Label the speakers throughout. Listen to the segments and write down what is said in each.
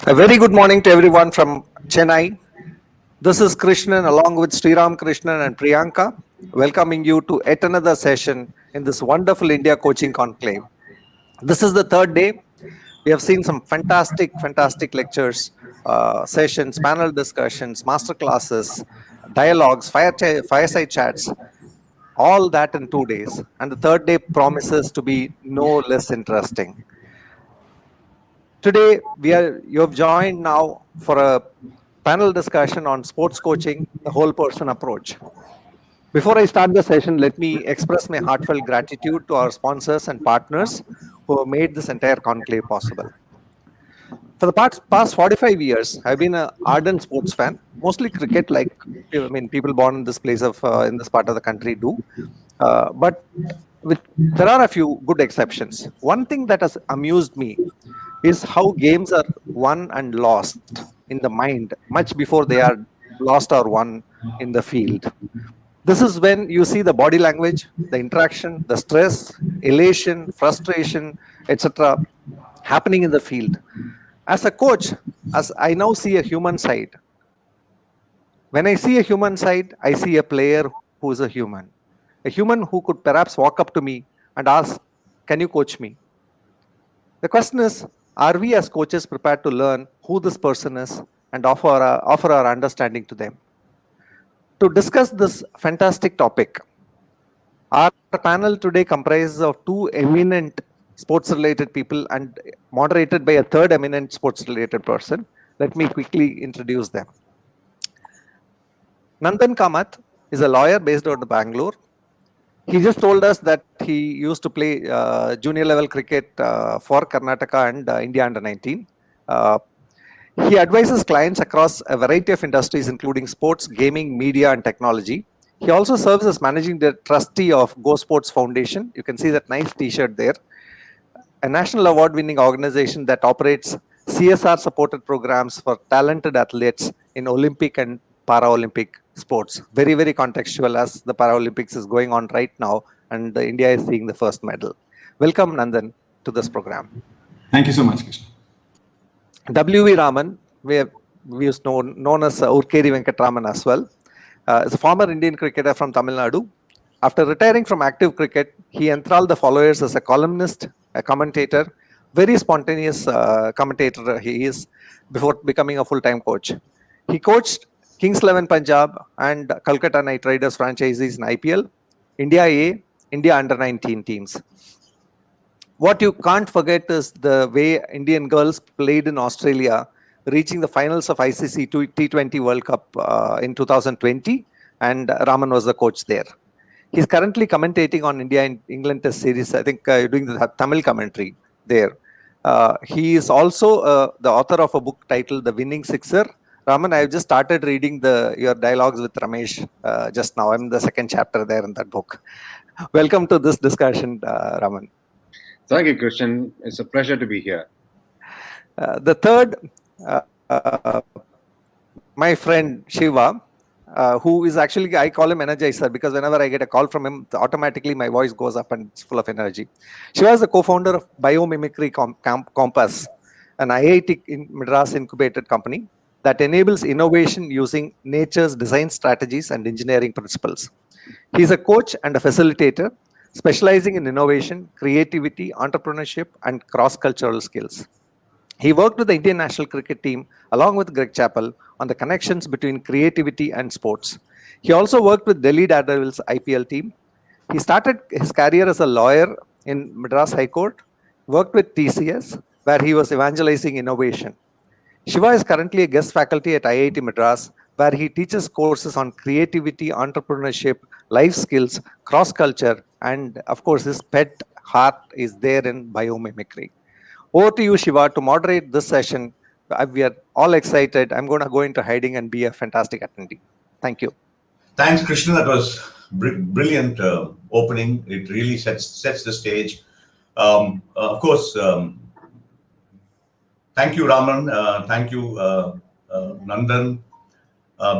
Speaker 1: A very good morning to everyone from Chennai. This is Krishnan along with Sriram Krishnan and Priyanka, welcoming you to yet another session in this wonderful India Coaching Conclave. This is the third day. We have seen some fantastic lectures, sessions, panel discussions, master classes, dialogues, fireside chats, all that in 2 days. And the third day promises to be no less interesting. Today, you have joined now for a panel discussion on sports coaching, the whole person approach. Before I start the session, let me express my heartfelt gratitude to our sponsors and partners who have made this entire conclave possible. For the past 45 years, I've been an ardent sports fan, mostly cricket, like people born in this place in this part of the country do. But there are a few good exceptions. One thing that has amused me is how games are won and lost in the mind much before they are lost or won in the field. This is when you see the body language, the interaction, the stress, elation, frustration, etc. happening in the field. As a coach, as I now see a human side, when I see a human side, I see a player who is a human who could perhaps walk up to me and ask, "Can you coach me?" The question is, are we as coaches prepared to learn who this person is and offer our understanding to them? To discuss this fantastic topic, our panel today comprises of two eminent sports-related people and moderated by a third eminent sports-related person. Let me quickly introduce them. Nandan Kamath is a lawyer based out of Bangalore. He just told us that he used to play junior level cricket for Karnataka and India under 19. He advises clients across a variety of industries, including sports, gaming, media, and technology. He also serves as managing the trustee of Go Sports Foundation. You can see that nice t-shirt there. A national award-winning organization that operates CSR-supported programs for talented athletes in Olympic and Paralympic sports. Very, very contextual as the Paralympics is going on right now and India is seeing the first medal. Welcome, Nandan, to this program.
Speaker 2: Thank you so much, Krishna.
Speaker 1: W.V. Raman, we used known as Urkeri Venkatraman as well, is a former Indian cricketer from Tamil Nadu. After retiring from active cricket, he enthralled the followers as a columnist, a commentator, very spontaneous commentator he is before becoming a full-time coach. He coached Kings 11 Punjab and Kolkata Knight Riders franchises in IPL, India A, India under 19 teams. What you can't forget is the way Indian girls played in Australia, reaching the finals of ICC T20 World Cup in 2020, and Raman was the coach there. He's currently commentating on India and England Test Series. I think doing the Tamil commentary there. He is also the author of a book titled The Winning Sixer. Raman, I've just started reading your dialogues with Ramesh just now. I'm in the second chapter there in that book. Welcome to this discussion, Raman.
Speaker 3: Thank you, Christian. It's a pleasure to be here.
Speaker 1: The third, my friend Shiva, who is actually, I call him Energizer because whenever I get a call from him, automatically my voice goes up and it's full of energy. Shiva is the co-founder of Biomimicry Compass, an IIT in Madras incubated company that enables innovation using nature's design strategies and engineering principles. He's a coach and a facilitator, specializing in innovation, creativity, entrepreneurship, and cross-cultural skills. He worked with the Indian national cricket team along with Greg Chappell on the connections between creativity and sports. He also worked with Delhi Daredevils IPL team. He started his career as a lawyer in Madras High Court, worked with TCS, where he was evangelizing innovation. Shiva is currently a guest faculty at IIT Madras, where he teaches courses on creativity, entrepreneurship, life skills, cross-culture, and of course, his pet heart is there in biomimicry. Over to you, Shiva, to moderate this session. We are all excited. I'm going to go into hiding and be a fantastic attendee. Thank you.
Speaker 4: Thanks, Krishna. That was brilliant opening. It really sets the stage. Of course, thank you, Raman. Thank you, Nandan.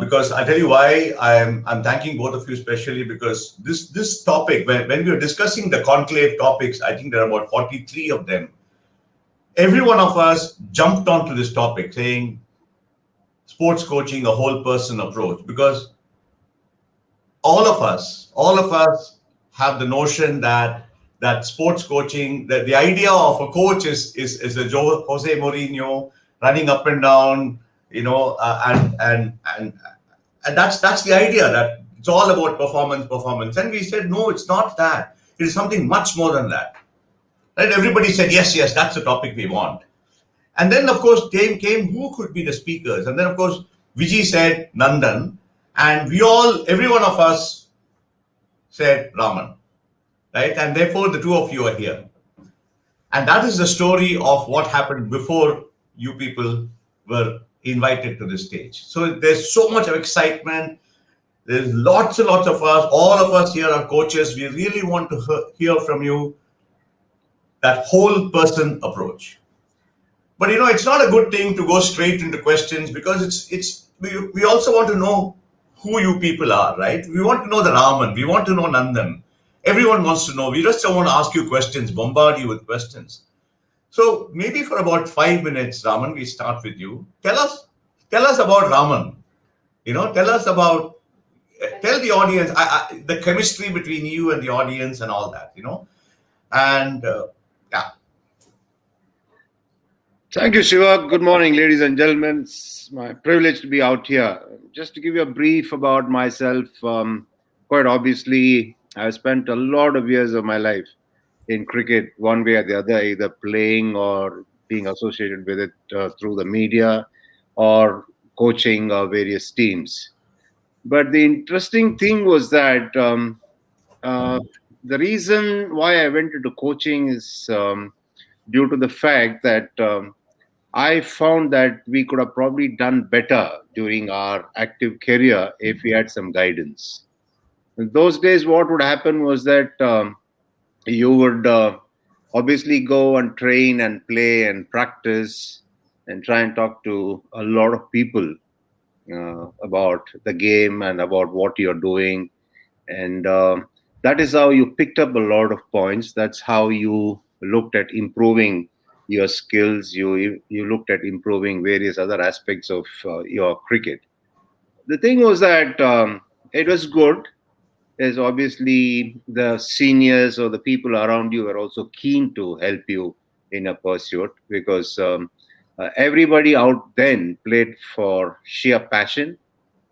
Speaker 4: Because I tell you why I'm thanking both of you especially, because this topic, when we are discussing the conclave topics, I think there are about 43 of them. every one of us jumped onto this topic saying sports coaching, a whole person approach, because all of us have the notion that sports coaching, that the idea of a coach is a Jose Mourinho running up and down, and that's the idea, that it's all about performance. And we said, no, it's not that. It is something much more than that. Right? Everybody said, yes, that's the topic we want. And then, of course, came who could be the speakers. And then, of course, Vijay said Nandan, and every one of us said Raman, right? And therefore, the two of you are here. And that is the story of what happened before you people were invited to this stage. So there's so much of excitement. There's lots and lots of us. All of us here are coaches. We really want to hear from you that whole person approach. But it's not a good thing to go straight into questions, because we also want to know who you people are, right? We want to know the Raman. We want to know Nandan. Everyone wants to know. We just don't want to ask you questions, bombard you with questions. So maybe for about 5 minutes, Raman, we start with you. Tell us about Raman. Tell the audience the chemistry between you and the audience and all that. And yeah.
Speaker 3: Thank you, Shiva. Good morning, ladies and gentlemen. It's my privilege to be out here. Just to give you a brief about myself, quite obviously, I've spent a lot of years of my life in cricket, one way or the other, either playing or being associated with it through the media or coaching various teams. But the interesting thing was that the reason why I went into coaching is due to the fact that I found that we could have probably done better during our active career if we had some guidance. In those days, what would happen was that you would obviously go and train and play and practice and try and talk to a lot of people about the game and about what you're doing. And that is how you picked up a lot of points. That's how you looked at improving your skills. You looked at improving various other aspects of your cricket. The thing was that it was good, as obviously the seniors or the people around you are also keen to help you in a pursuit, because everybody out then played for sheer passion,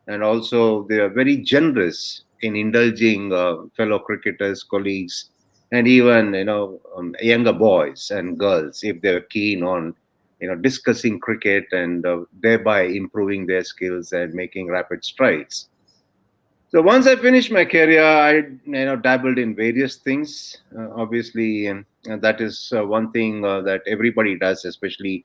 Speaker 3: and also they are very generous in indulging fellow cricketers, colleagues, and even younger boys and girls if they're keen on discussing cricket and thereby improving their skills and making rapid strides. So once I finished my career, I dabbled in various things. Obviously, and that is one thing that everybody does, especially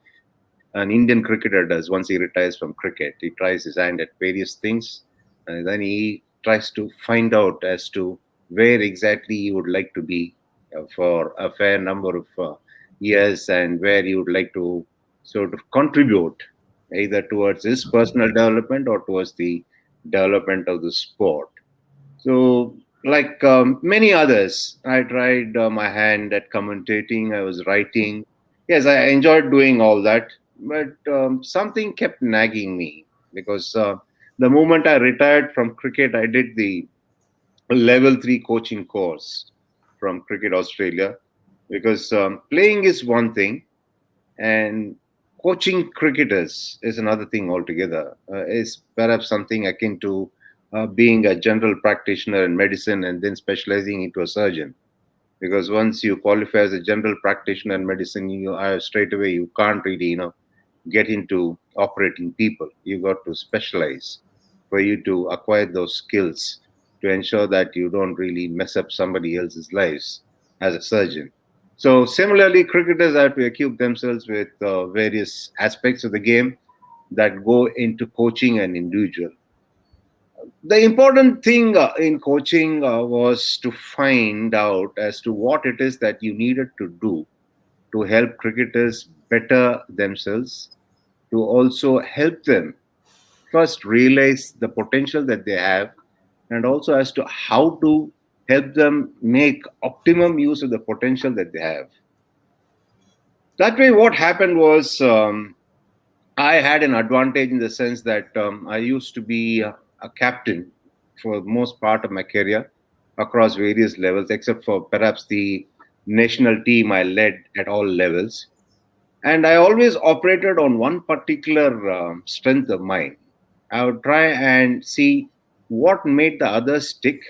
Speaker 3: an Indian cricketer does once he retires from cricket. He tries his hand at various things, and then he tries to find out as to where exactly he would like to be for a fair number of years, and where he would like to sort of contribute either towards his personal development or towards the development of the sport. So, like many others, I tried my hand at commentating. I was writing. Yes, I enjoyed doing all that, but something kept nagging me, because the moment I retired from cricket, I did the level 3 coaching course from Cricket Australia, because playing is one thing, and coaching cricketers is another thing altogether. Is perhaps something akin to being a general practitioner in medicine and then specializing into a surgeon. Because once you qualify as a general practitioner in medicine, you straight away you can't really get into operating people. You got to specialize for you to acquire those skills to ensure that you don't really mess up somebody else's lives as a surgeon. So similarly, cricketers have to equip themselves with various aspects of the game that go into coaching an individual. The important thing in coaching was to find out as to what it is that you needed to do to help cricketers better themselves, to also help them first realize the potential that they have, and also as to how to help them make optimum use of the potential that they have. That way, what happened was I had an advantage in the sense that I used to be a captain for most part of my career across various levels, except for perhaps the national team I led at all levels. And I always operated on one particular strength of mine. I would try and see what made the others tick.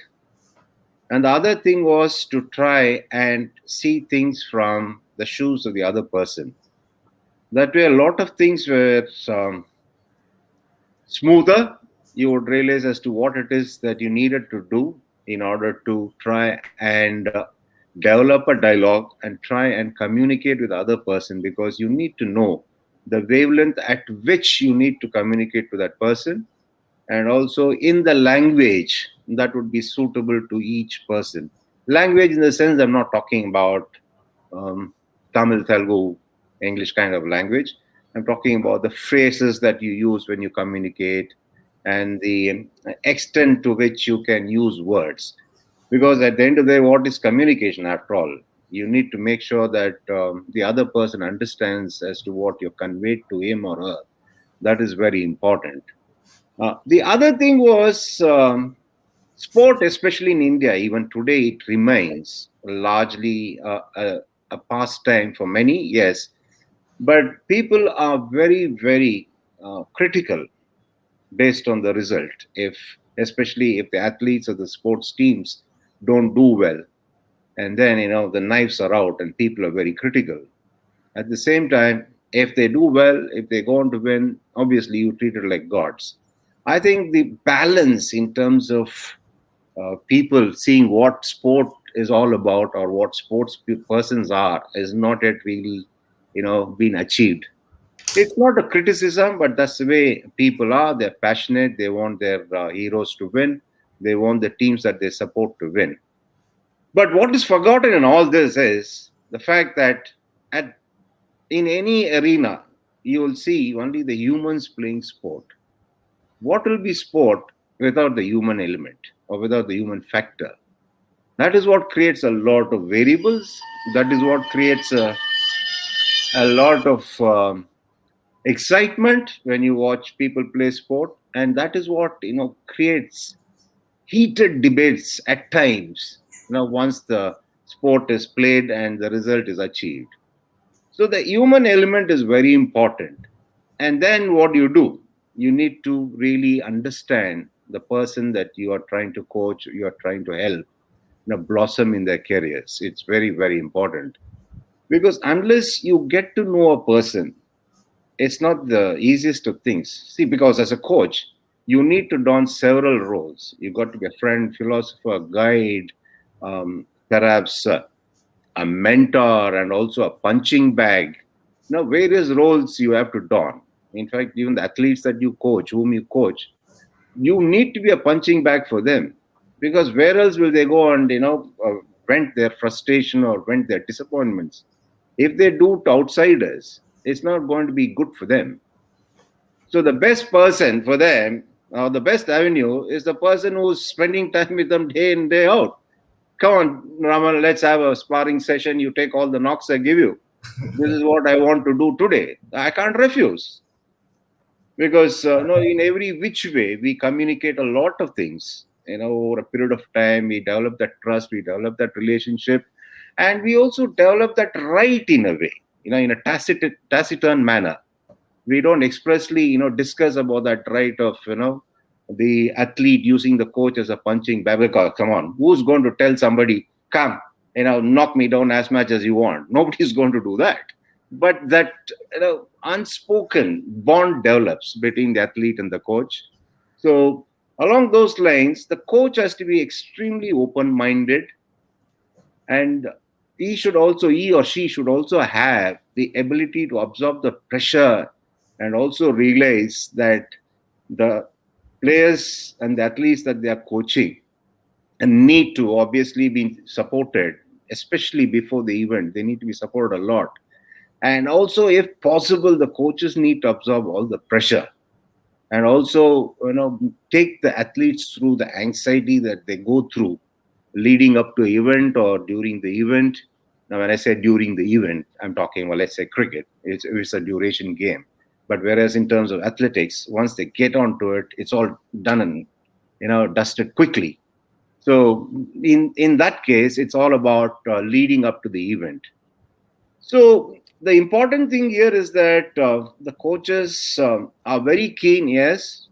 Speaker 3: And the other thing was to try and see things from the shoes of the other person. That way, a lot of things were smoother. You would realize as to what it is that you needed to do in order to try and develop a dialogue and try and communicate with the other person, because you need to know the wavelength at which you need to communicate to that person, and also in the language that would be suitable to each person. Language in the sense I'm not talking about um, Tamil, Telugu, English kind of language. I'm talking about the phrases that you use when you communicate and the extent to which you can use words. Because at the end of the day, what is communication after all? You need to make sure that the other person understands as to what you conveyed to him or her. That is very important. The other thing was sport, especially in India, even today, it remains largely a pastime for many, yes. But people are very, very critical based on the result. If, especially if the athletes or the sports teams don't do well, and then the knives are out and people are very critical. At the same time, if they do well, if they go on to win, obviously you treat it like gods. I think the balance in terms of people seeing what sport is all about or what sports persons are is not yet really, been achieved. It's not a criticism, but that's the way people are. They're passionate. They want their heroes to win. They want the teams that they support to win. But what is forgotten in all this is the fact that in any arena, you will see only the humans playing sport. What will be sport without the human element or without the human factor? That is what creates a lot of variables. That is what creates a lot of excitement when you watch people play sport. And that is what, creates heated debates at times, once the sport is played and the result is achieved. So the human element is very important. And then what do? You need to really understand the person that you are trying to coach, you are trying to help, blossom in their careers. It's very, very important. Because unless you get to know a person, it's not the easiest of things. See, because as a coach, you need to don several roles. You've got to be a friend, philosopher, guide, perhaps a mentor, and also a punching bag. Various roles you have to don. In fact, even the athletes that you coach, whom you coach, you need to be a punching bag for them, because where else will they go and vent their frustration or vent their disappointments? If they do to outsiders, it's not going to be good for them. So the best person for them, or the best avenue, is the person who's spending time with them day in, day out. Come on, Raman, let's have a sparring session. You take all the knocks I give you. This is what I want to do today. I can't refuse. Because in every which way, we communicate a lot of things. Over a period of time, we develop that trust, we develop that relationship, and we also develop that right in a way, in a taciturn manner. We don't expressly discuss about that right of the athlete using the coach as a punching bag. Come on, who's going to tell somebody, come, knock me down as much as you want? Nobody's going to do that. But that unspoken bond develops between the athlete and the coach. So along those lines, the coach has to be extremely open-minded, and he or she should also have the ability to absorb the pressure and also realize that the players and the athletes that they are coaching and need to obviously be supported, especially before the event. They need to be supported a lot. And also, if possible, the coaches need to absorb all the pressure and also take the athletes through the anxiety that they go through leading up to event or during the event. Now, when I say during the event, I'm talking, well, let's say cricket. It's a duration game. But whereas in terms of athletics, once they get onto it, it's all done and dusted quickly. So in that case, it's all about leading up to the event. So the important thing here is that the coaches are very keen, yes,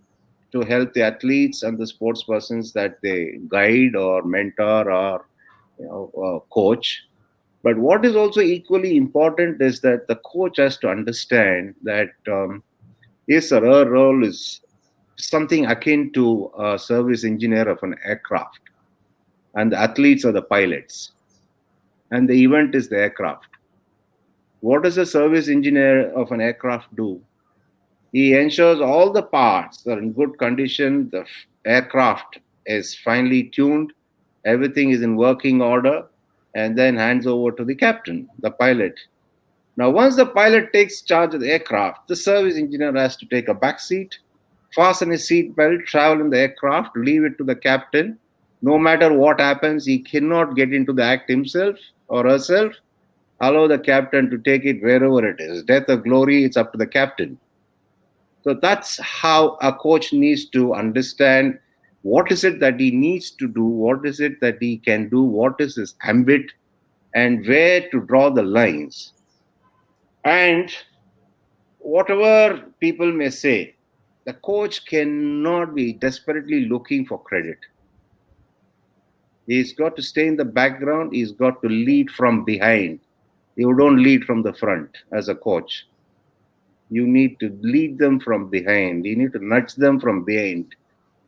Speaker 3: to help the athletes and the sports persons that they guide or mentor or coach. But what is also equally important is that the coach has to understand that his or her role is something akin to a service engineer of an aircraft, and the athletes are the pilots, and the event is the aircraft. What does a service engineer of an aircraft do? He ensures all the parts are in good condition, the aircraft is finely tuned, everything is in working order, and then hands over to the captain, the pilot. Now, once the pilot takes charge of the aircraft, the service engineer has to take a back seat, fasten his seat belt, travel in the aircraft, leave it to the captain. No matter what happens, he cannot get into the act himself or herself. Allow the captain to take it wherever it is. Death or glory, it's up to the captain. So that's how a coach needs to understand what is it that he needs to do, what is it that he can do, what is his ambit, and where to draw the lines. And whatever people may say, the coach cannot be desperately looking for credit. He's got to stay in the background. He's got to lead from behind. You don't lead from the front as a coach. You need to lead them from behind. You need to nudge them from behind,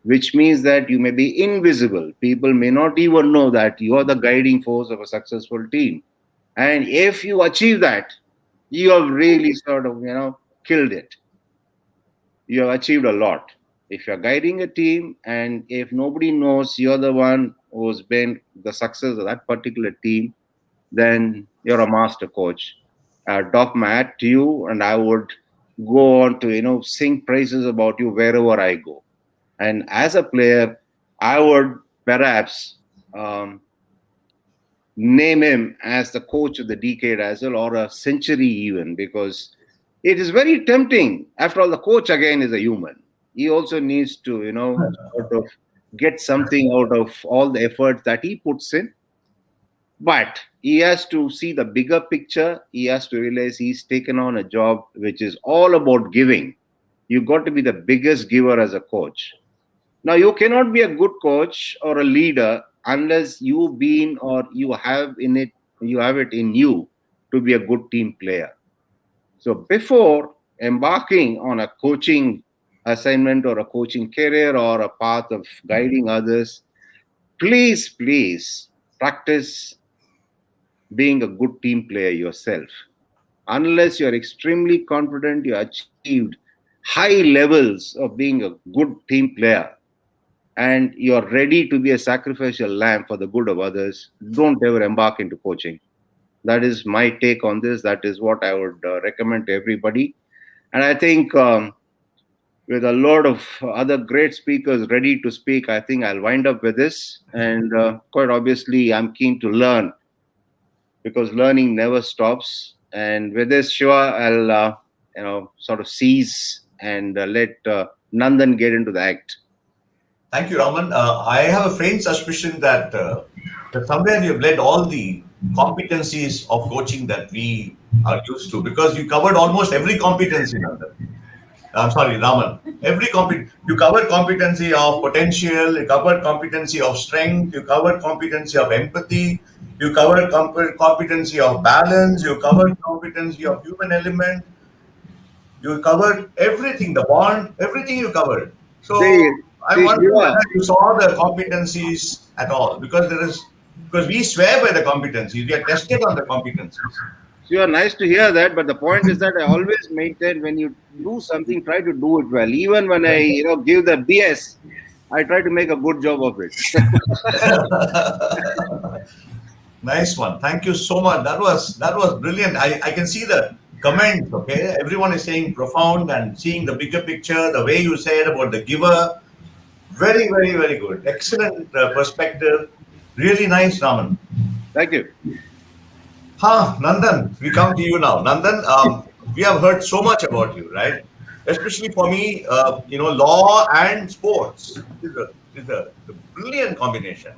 Speaker 3: which means that you may be invisible. People may not even know that you are the guiding force of a successful team. And if you achieve that, you have really sort of, killed it. You have achieved a lot. If you're guiding a team and if nobody knows you're the one who's been the success of that particular team, then you're a master coach. I'd doff my hat to you and I would go on to, sing praises about you wherever I go. And as a player, I would perhaps name him as the coach of the decade as well, or a century even, because it is very tempting. After all, the coach again is a human. He also needs to, sort of get something out of all the effort that he puts in. But he has to see the bigger picture. He has to realize he's taken on a job which is all about giving. You've got to be the biggest giver as a coach. Now, you cannot be a good coach or a leader unless you have it in you to be a good team player. So before embarking on a coaching assignment or a coaching career or a path of guiding others, please practice being a good team player yourself. Unless you're extremely confident you achieved high levels of being a good team player and you're ready to be a sacrificial lamb for the good of others, don't ever embark into coaching. That is my take on this. That is what I would recommend to everybody. And I think with a lot of other great speakers ready to speak, I think I'll wind up with this. And quite obviously, I'm keen to learn because learning never stops. And with this, Shiva, I'll sort of cease and let Nandan get into the act.
Speaker 4: Thank you, Raman. I have a faint suspicion that somewhere you've led all the competencies of coaching that we are used to, because you covered almost every competency, Nandan. I'm sorry, Raman. You covered competency of potential, you covered competency of strength, you covered competency of empathy, you covered competency of balance, you covered competency of human element, you covered everything, the bond, everything you covered. So I wonder whether you saw the competencies at all, because we swear by the competencies, we are tested on the competencies.
Speaker 3: You are nice to hear that, but the point is that I always maintain when you do something, try to do it well. Even when I, give the BS, I try to make a good job of it.
Speaker 4: Nice one. Thank you so much. That was brilliant. I can see the comments. Okay, everyone is saying profound and seeing the bigger picture. The way you said about the giver, very, very, very good. Excellent perspective. Really nice, Raman.
Speaker 3: Thank you.
Speaker 4: Nandan, we come to you now. Nandan, we have heard so much about you, right? Especially for me, law and sports is a brilliant combination.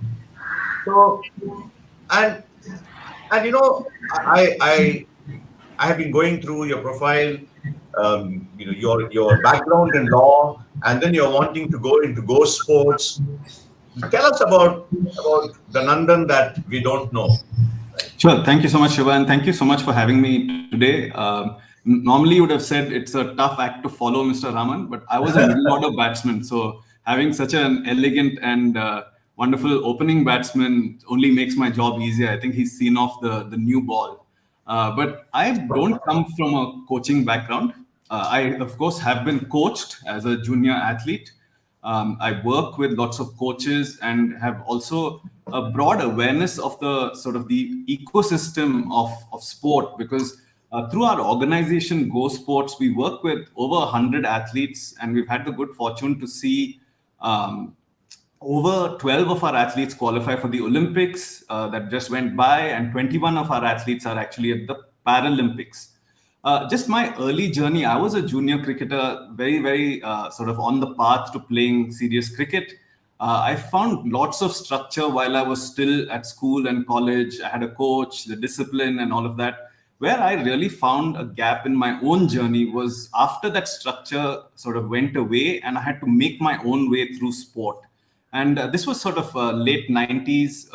Speaker 4: So, and I have been going through your profile, your background in law, and then you're wanting to go into go sports. Tell us about the Nandan that we don't know.
Speaker 2: Sure. Thank you so much, Shiva, and thank you so much for having me today. Normally, you would have said it's a tough act to follow, Mr. Raman, but I was a middle order batsman, so having such an elegant and wonderful opening batsman only makes my job easier. I think he's seen off the new ball. But I don't come from a coaching background. I, of course, have been coached as a junior athlete. I work with lots of coaches and have also a broad awareness of the sort of the ecosystem of sport, because through our organization Go Sports, we work with over 100 athletes, and we've had the good fortune to see over 12 of our athletes qualify for the Olympics that just went by, and 21 of our athletes are actually at the Paralympics. Just my early journey, I was a junior cricketer, very sort of on the path to playing serious cricket. I found lots of structure while I was still at school and college. I had a coach, the discipline and all of that. Where I really found a gap in my own journey was after that structure sort of went away and I had to make my own way through sport. And this was sort of late 90s,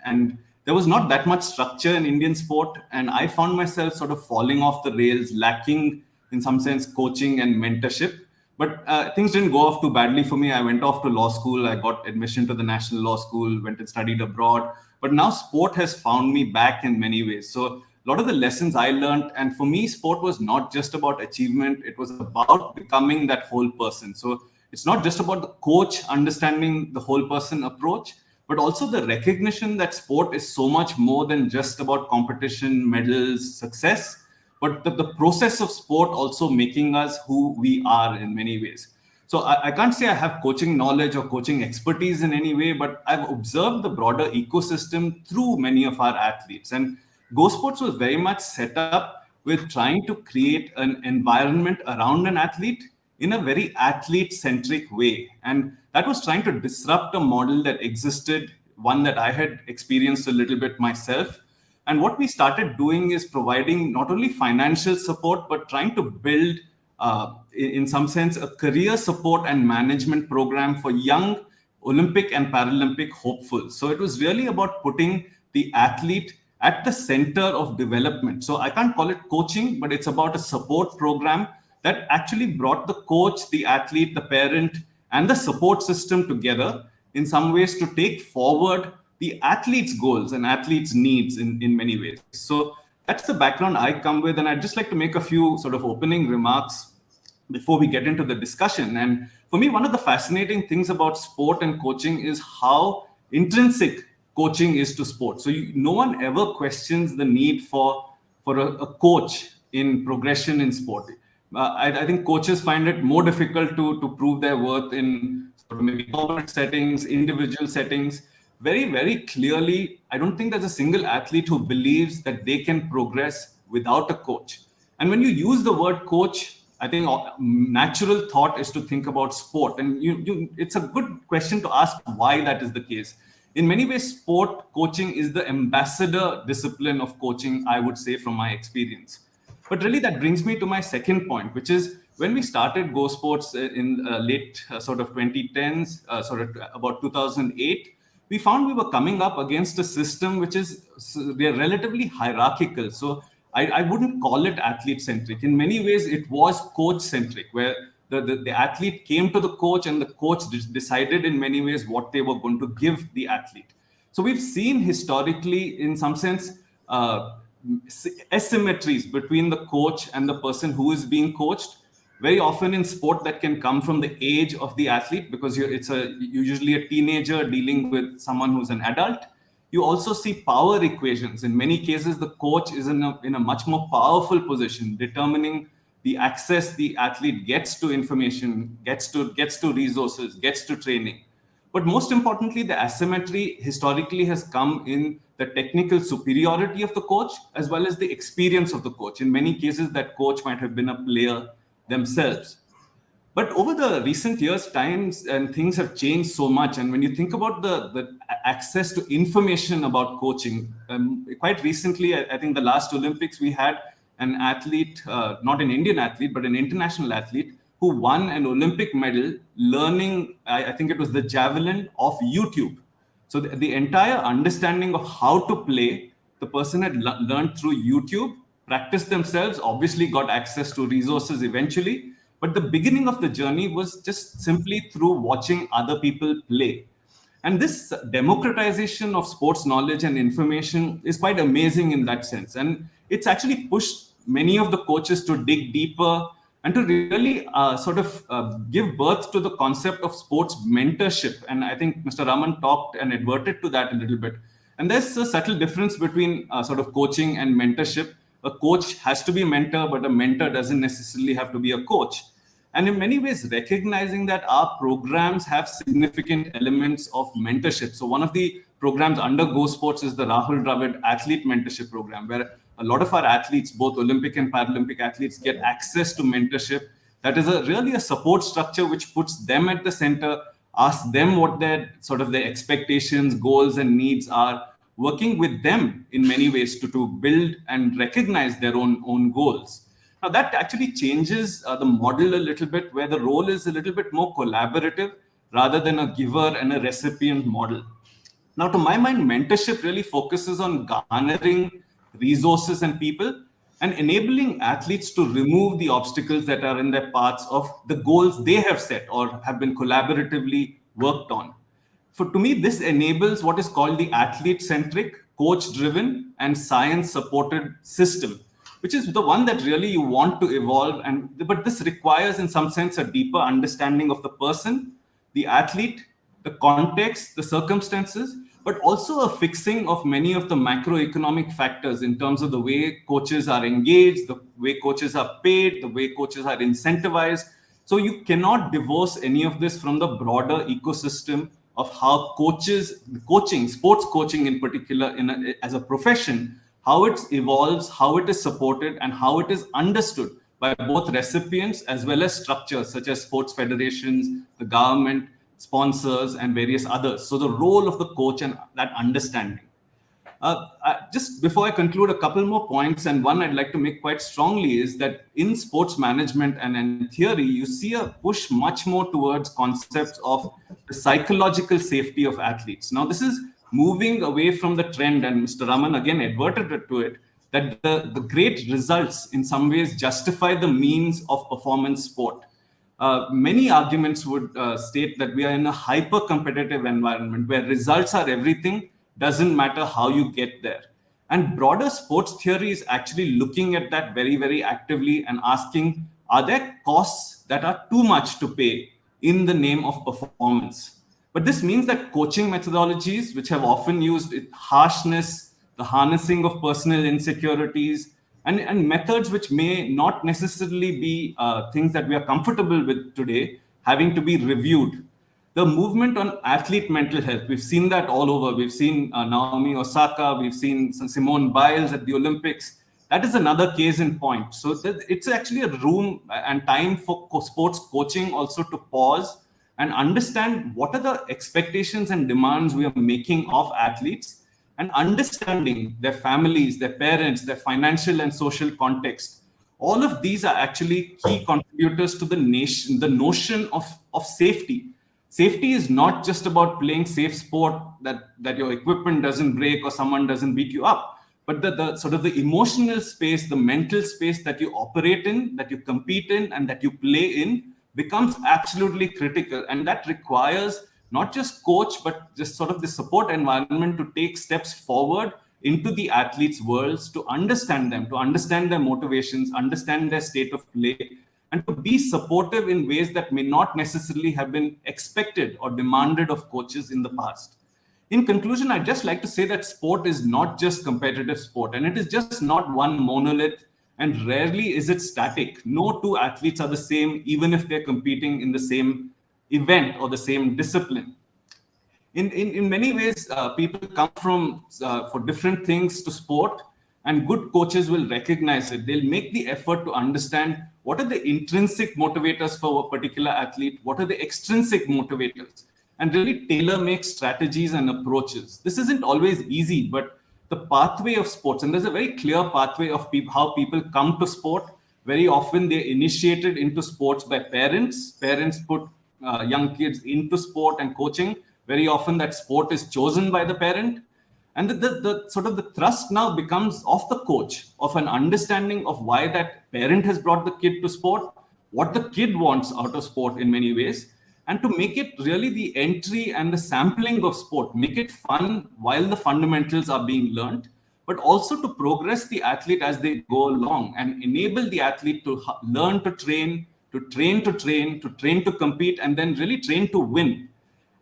Speaker 2: and there was not that much structure in Indian sport. And I found myself sort of falling off the rails, lacking in some sense coaching and mentorship. But things didn't go off too badly for me. I went off to law school. I got admission to the National Law School, went and studied abroad. But now sport has found me back in many ways. So a lot of the lessons I learned, and for me, sport was not just about achievement. It was about becoming that whole person. So it's not just about the coach understanding the whole person approach, but also the recognition that sport is so much more than just about competition, medals, success, but the process of sport also making us who we are in many ways. So I can't say I have coaching knowledge or coaching expertise in any way, but I've observed the broader ecosystem through many of our athletes. And Go Sports was very much set up with trying to create an environment around an athlete in a very athlete-centric way. And that was trying to disrupt a model that existed, one that I had experienced a little bit myself. And what we started doing is providing not only financial support, but trying to build, in some sense, a career support and management program for young Olympic and Paralympic hopefuls. So it was really about putting the athlete at the center of development. So I can't call it coaching, but it's about a support program that actually brought the coach, the athlete, the parent, and the support system together in some ways to take forward the athlete's goals and athlete's needs in many ways. So that's the background I come with. And I'd just like to make a few sort of opening remarks before we get into the discussion. And for me, one of the fascinating things about sport and coaching is how intrinsic coaching is to sport. So no one ever questions the need for a coach in progression in sport. I think coaches find it more difficult to prove their worth in sort of maybe corporate settings, individual settings. Very clearly, I don't think there's a single athlete who believes that they can progress without a coach. And when you use the word coach, I think natural thought is to think about sport. And it's a good question to ask why that is the case. In many ways, sport coaching is the ambassador discipline of coaching, I would say, from my experience. But really, that brings me to my second point, which is when we started Go Sports in late sort of 2010s, sort of about 2008, we found we were coming up against a system which is relatively hierarchical. So I wouldn't call it athlete-centric. In many ways, it was coach-centric, where the athlete came to the coach and the coach decided in many ways what they were going to give the athlete. So we've seen historically, in some sense, asymmetries between the coach and the person who is being coached. Very often in sport, that can come from the age of the athlete, because it's usually a teenager dealing with someone who's an adult. You also see power equations. In many cases, the coach is in a much more powerful position, determining the access the athlete gets to information, gets to resources, gets to training. But most importantly, the asymmetry historically has come in the technical superiority of the coach as well as the experience of the coach. In many cases, that coach might have been a player themselves. But over the recent years, times and things have changed so much. And when you think about the access to information about coaching, quite recently, I think the last Olympics, we had an athlete, not an Indian athlete, but an international athlete who won an Olympic medal learning, I think it was the javelin of YouTube. So the entire understanding of how to play, the person had learned through YouTube, practiced themselves, obviously got access to resources eventually. But the beginning of the journey was just simply through watching other people play. And this democratization of sports knowledge and information is quite amazing in that sense. And it's actually pushed many of the coaches to dig deeper and to really give birth to the concept of sports mentorship. And I think Mr. Raman talked and adverted to that a little bit. And there's a subtle difference between coaching and mentorship. A coach has to be a mentor, but a mentor doesn't necessarily have to be a coach. And in many ways, recognizing that our programs have significant elements of mentorship. So one of the programs under Go Sports is the Rahul Dravid Athlete Mentorship Program, where a lot of our athletes, both Olympic and Paralympic athletes, get access to mentorship. That is really a support structure which puts them at the center, asks them what their expectations, goals, and needs are, working with them in many ways to build and recognize their own goals. Now, that actually changes the model a little bit, where the role is a little bit more collaborative rather than a giver and a recipient model. Now, to my mind, mentorship really focuses on garnering resources and people and enabling athletes to remove the obstacles that are in their paths of the goals they have set or have been collaboratively worked on. To me, this enables what is called the athlete-centric, coach-driven, and science-supported system, which is the one that really you want to evolve. But this requires, in some sense, a deeper understanding of the person, the athlete, the context, the circumstances, but also a fixing of many of the macroeconomic factors in terms of the way coaches are engaged, the way coaches are paid, the way coaches are incentivized. So you cannot divorce any of this from the broader ecosystem of how coaching, sports coaching in particular, as a profession, how it evolves, how it is supported, and how it is understood by both recipients as well as structures such as sports federations, the government, sponsors, and various others. So the role of the coach and that understanding. Just before I conclude, a couple more points, and one I'd like to make quite strongly is that in sports management and in theory, you see a push much more towards concepts of the psychological safety of athletes. Now, this is moving away from the trend, and Mr. Raman again adverted to it, that the great results in some ways justify the means of performance sport. Many arguments would state that we are in a hyper-competitive environment where results are everything, doesn't matter how you get there. And broader sports theory is actually looking at that very, very actively and asking, are there costs that are too much to pay in the name of performance? But this means that coaching methodologies, which have often used harshness, the harnessing of personal insecurities, and methods which may not necessarily be things that we are comfortable with today, having to be reviewed. The movement on athlete mental health, we've seen that all over. We've seen Naomi Osaka, we've seen Simone Biles at the Olympics. That is another case in point. So it's actually a room and time for sports coaching also to pause and understand what are the expectations and demands we are making of athletes, and understanding their families, their parents, their financial and social context. All of these are actually key contributors to the notion of safety. Safety is not just about playing safe sport, that your equipment doesn't break or someone doesn't beat you up, but the sort of the emotional space, the mental space that you operate in, that you compete in, and that you play in becomes absolutely critical. And that requires not just coach, but just sort of the support environment to take steps forward into the athletes' worlds, to understand them, to understand their motivations, understand their state of play, and to be supportive in ways that may not necessarily have been expected or demanded of coaches in the past. In conclusion, I'd just like to say that sport is not just competitive sport, and it is just not one monolith, and rarely is it static. No two athletes are the same, even if they're competing in the same event or the same discipline. In many ways, people come from for different things to sport, and good coaches will recognize it. They'll make the effort to understand what are the intrinsic motivators for a particular athlete, what are the extrinsic motivators, and really tailor make strategies and approaches. This isn't always easy, but the pathway of sports, and there's a very clear pathway of how people come to sport. Very often they're initiated into sports by parents. Parents put young kids into sport and coaching. Very often that sport is chosen by the parent. And the sort of the thrust now becomes of the coach, of an understanding of why that parent has brought the kid to sport, what the kid wants out of sport in many ways, and to make it really the entry and the sampling of sport, make it fun while the fundamentals are being learned, but also to progress the athlete as they go along and enable the athlete to learn to train, to train to train, to train to compete, and then really train to win.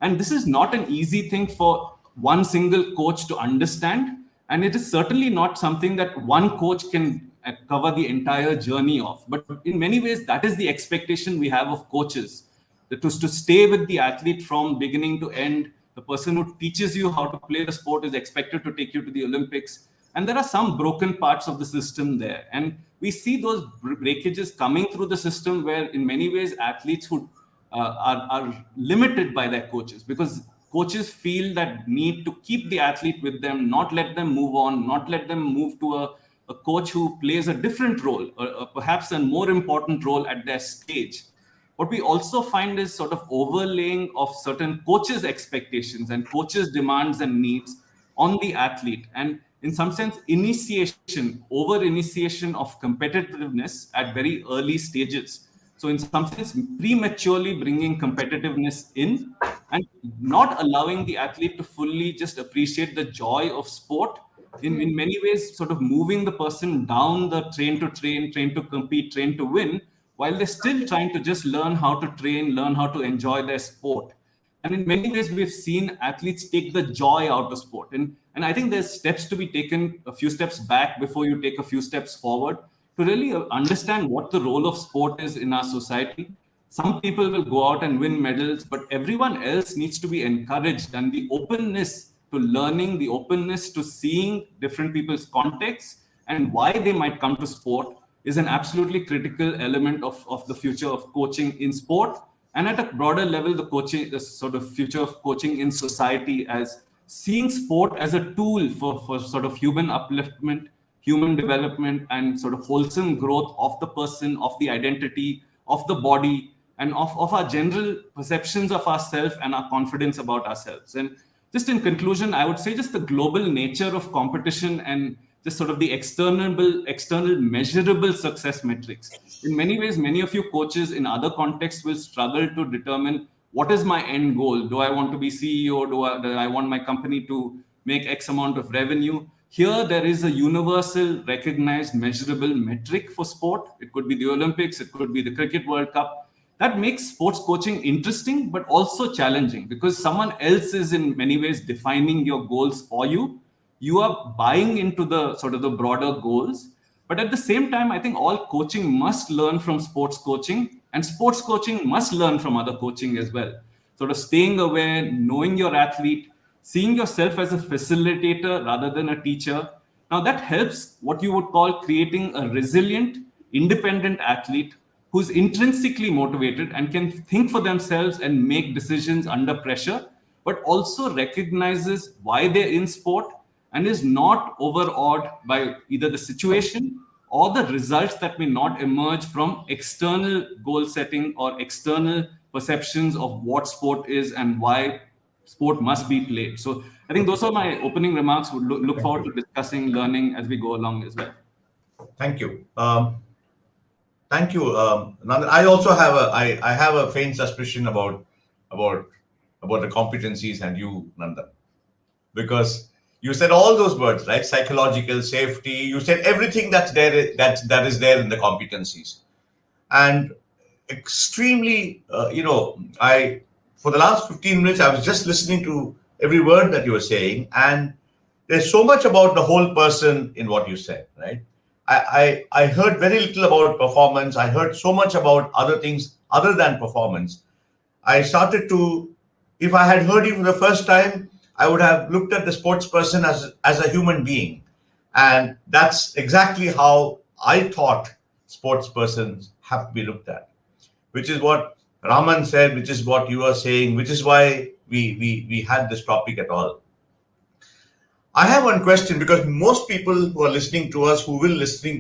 Speaker 2: And this is not an easy thing for one single coach to understand. And it is certainly not something that one coach can cover the entire journey of. But in many ways, that is the expectation we have of coaches, that is to stay with the athlete from beginning to end. The person who teaches you how to play the sport is expected to take you to the Olympics. And there are some broken parts of the system there. And we see those breakages coming through the system where in many ways athletes who are limited by their coaches, because coaches feel that need to keep the athlete with them, not let them move on, not let them move to a coach who plays a different role, or perhaps a more important role at their stage. What we also find is sort of overlaying of certain coaches' expectations and coaches' demands and needs on the athlete. And in some sense, over initiation of competitiveness at very early stages. So in some sense, prematurely bringing competitiveness in and not allowing the athlete to fully just appreciate the joy of sport. In many ways, sort of moving the person down the train to compete, train to win, while they're still trying to just learn how to train, learn how to enjoy their sport. And in many ways, we've seen athletes take the joy out of sport. And I think there's steps to be taken, a few steps back before you take a few steps forward, to really understand what the role of sport is in our society. Some people will go out and win medals, but everyone else needs to be encouraged. And the openness to learning, the openness to seeing different people's contexts and why they might come to sport is an absolutely critical element of the future of coaching in sport. And at a broader level, the sort of future of coaching in society, as seeing sport as a tool for sort of human upliftment, human development, and sort of wholesome growth of the person, of the identity, of the body, and of our general perceptions of ourselves and our confidence about ourselves. And just in conclusion, I would say just the global nature of competition and just sort of the external measurable success metrics. In many ways, many of you coaches in other contexts will struggle to determine what is my end goal. Do I want to be CEO? Do I want my company to make X amount of revenue? Here, there is a universal, recognized, measurable metric for sport. It could be the Olympics, it could be the Cricket World Cup. That makes sports coaching interesting, but also challenging, because someone else is in many ways defining your goals for you. You are buying into the sort of the broader goals. But at the same time, I think all coaching must learn from sports coaching, and sports coaching must learn from other coaching as well. Sort of staying aware, knowing your athlete, seeing yourself as a facilitator rather than a teacher. Now that helps what you would call creating a resilient, independent athlete who's intrinsically motivated and can think for themselves and make decisions under pressure, but also recognizes why they're in sport and is not overawed by either the situation or the results that may not emerge from external goal setting or external perceptions of what sport is and why sport must be played. So I think those are my opening remarks. Would look forward to discussing learning as we go along as well.
Speaker 4: Thank you. Thank you, Nandan. I also have I have a faint suspicion about the competencies and you, Nandan, because you said all those words, right? Psychological safety. You said everything that's there that is there in the competencies, and extremely, I for the last 15 minutes I was just listening to every word that you were saying, and there's so much about the whole person in what you said, right? I heard very little about performance. I heard so much about other things other than performance. I started to If I had heard you for the first time, I would have looked at the sports person as a human being. And that's exactly how I thought sports persons have to be looked at, which is what Raman said, which is what you are saying, which is why we had this topic at all. I have one question, because most people who are listening to us, who will listen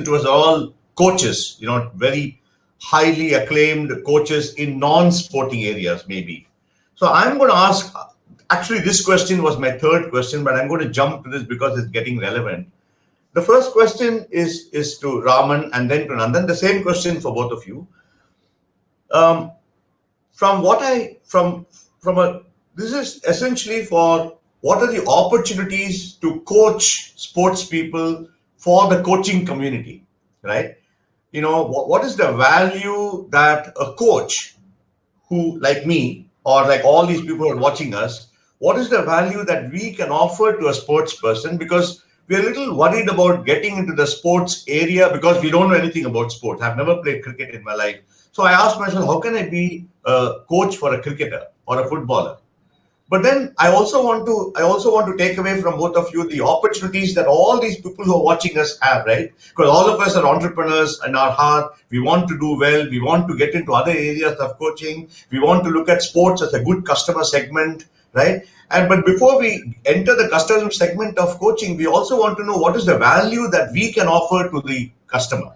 Speaker 4: to us, are all coaches, very highly acclaimed coaches in non-sporting areas, maybe. So I'm going to ask. Actually, this question was my third question, but I'm going to jump to this because it's getting relevant. The first question is to Raman and then to Nandan. The same question for both of you. Um, from what I from a this is essentially for what are the opportunities to coach sports people for the coaching community, right? What is the value that a coach who, like me, or like all these people who are watching us, what is the value that we can offer to a sports person? Because we're a little worried about getting into the sports area because we don't know anything about sports. I've never played cricket in my life. So I asked myself, how can I be a coach for a cricketer or a footballer? But then I also want to take away from both of you the opportunities that all these people who are watching us have, right? Because all of us are entrepreneurs in our heart. We want to do well. We want to get into other areas of coaching. We want to look at sports as a good customer segment, right? But before we enter the customer segment of coaching, we also want to know what is the value that we can offer to the customer.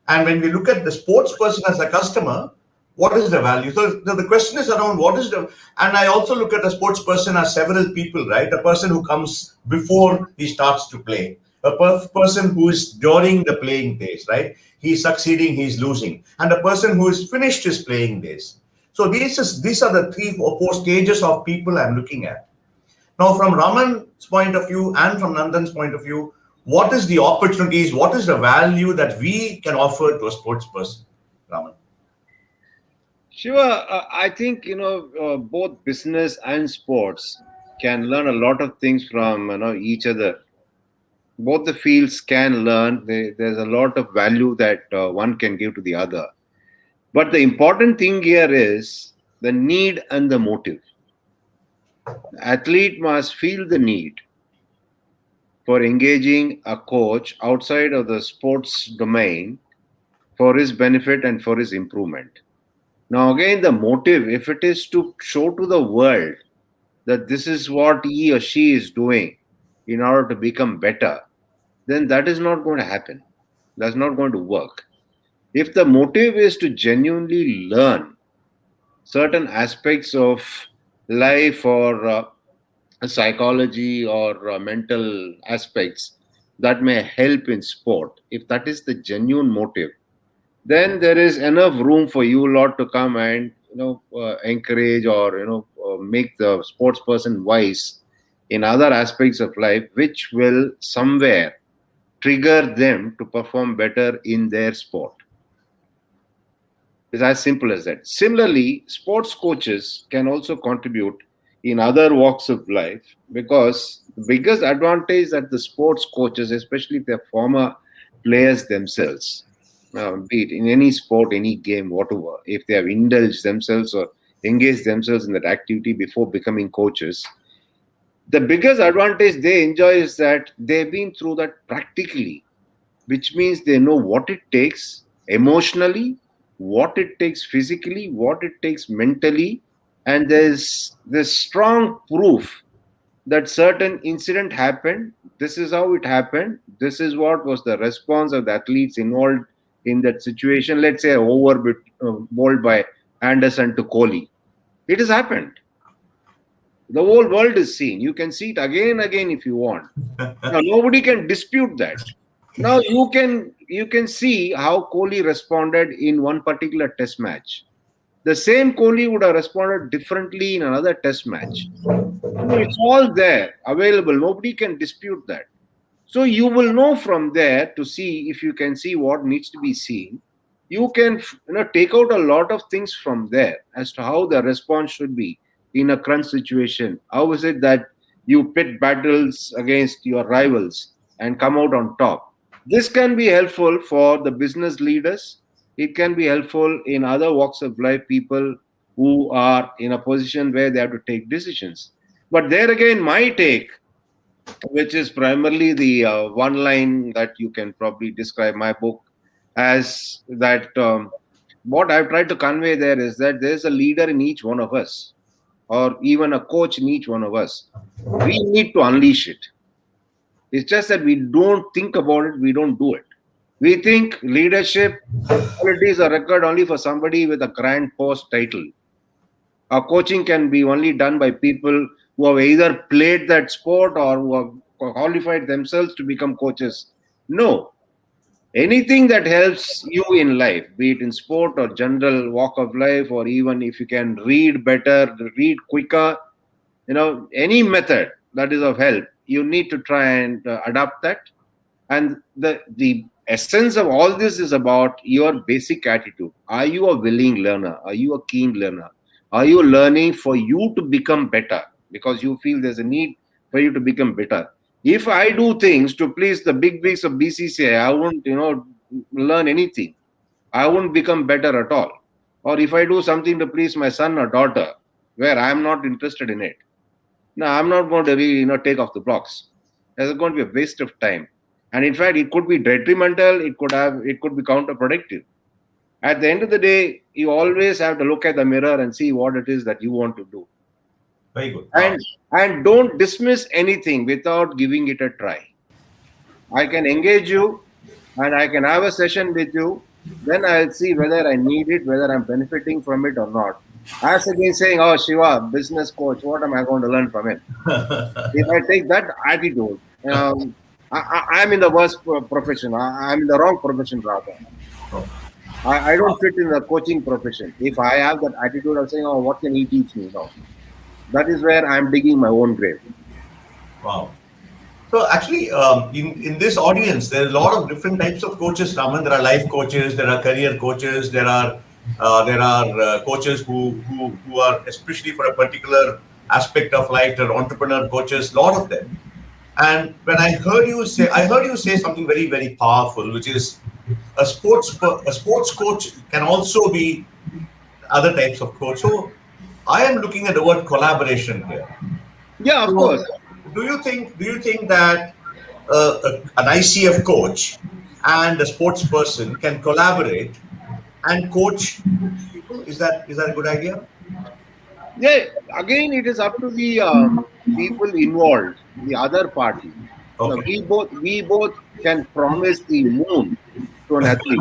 Speaker 4: And when we look at the sports person as a customer, what is the value? So the question is around what is the, and I also look at a sports person as several people, right? A person who comes before he starts to play, a person who is during the playing days, right? He's succeeding, he's losing, and a person who is finished his playing days. So these are the 3 or 4 stages of people I'm looking at. Now, from Raman's point of view and from Nandan's point of view, what is the opportunities, what is the value that we can offer to a sports person, Raman?
Speaker 3: Shiva, I think both business and sports can learn a lot of things from each other. Both the fields can learn. There's a lot of value that one can give to the other. But the important thing here is the need and the motive. The athlete must feel the need for engaging a coach outside of the sports domain for his benefit and for his improvement. Now, again, the motive, if it is to show to the world that this is what he or she is doing in order to become better, then that is not going to happen. That's not going to work. If the motive is to genuinely learn certain aspects of life or psychology or mental aspects that may help in sport, if that is the genuine motive, then there is enough room for you lot to come and encourage or make the sports person wise in other aspects of life, which will somewhere trigger them to perform better in their sport. It's as simple as that. Similarly, sports coaches can also contribute in other walks of life, because the biggest advantage that the sports coaches, especially if they're former players themselves, be it in any sport, any game, whatever, if they have indulged themselves or engaged themselves in that activity before becoming coaches, the biggest advantage they enjoy is that they've been through that practically, which means they know what it takes emotionally, what it takes physically, what it takes mentally, and there's strong proof that certain incident happened. This is how it happened. This is what was the response of the athletes involved in that situation. Let's say bowled by Anderson to Kohli. It has happened. The whole world is seeing. You can see it again and again if you want. Now, nobody can dispute that. Now you can see how Kohli responded in one particular test match. The same Kohli would have responded differently in another test match. It's all there, available. Nobody can dispute that. So you will know from there to see, if you can see what needs to be seen. You can take out a lot of things from there as to how the response should be in a crunch situation. How is it that you pit battles against your rivals and come out on top? This can be helpful for the business leaders. It can be helpful in other walks of life, people who are in a position where they have to take decisions. But there again, my take, which is primarily the one line that you can probably describe my book as, that what I've tried to convey there is that there's a leader in each one of us, or even a coach in each one of us. We need to unleash it. It's just that we don't think about it, we don't do it. We think leadership qualities are required only for somebody with a grand post title. Our coaching can be only done by people who have either played that sport or who have qualified themselves to become coaches. No. Anything that helps you in life, be it in sport or general walk of life, or even if you can read better, read quicker, any method that is of help, you need to try and adapt that. And the essence of all this is about your basic attitude. Are you a willing learner? Are you a keen learner? Are you learning for you to become better because you feel there's a need for you to become better? If I do things to please the big wigs of BCCI, I won't, learn anything. I won't become better at all. Or if I do something to please my son or daughter, where I'm not interested in it, no, I'm not going to be, take off the blocks. There's going to be a waste of time. And in fact, it could be detrimental. It could be counterproductive. At the end of the day, you always have to look at the mirror and see what it is that you want to do.
Speaker 4: Very good.
Speaker 3: And don't dismiss anything without giving it a try. I can engage you and I can have a session with you. Then I'll see whether I need it, whether I'm benefiting from it or not. As against saying, oh, Shiva, business coach, what am I going to learn from him? If I take that attitude, I'm in the worst profession. I'm in the wrong profession, rather. I don't fit in the coaching profession. If I have that attitude of saying, oh, what can he teach me? No. That is where I'm digging my own grave.
Speaker 4: Wow. So actually, in this audience, there are a lot of different types of coaches. Raman, there are life coaches, there are career coaches, there are coaches who are especially for a particular aspect of life. There are entrepreneur coaches, a lot of them. And when I heard you say something very, very powerful, which is a sports coach can also be other types of coach. So I am looking at the word collaboration here.
Speaker 3: Yeah, of course.
Speaker 4: Do you think that an ICF coach and a sports person can collaborate and coach people? Is that a good idea?
Speaker 3: Yeah, again, it is up to the people involved, the other party.
Speaker 4: Okay.
Speaker 3: We both can promise the moon to an athlete.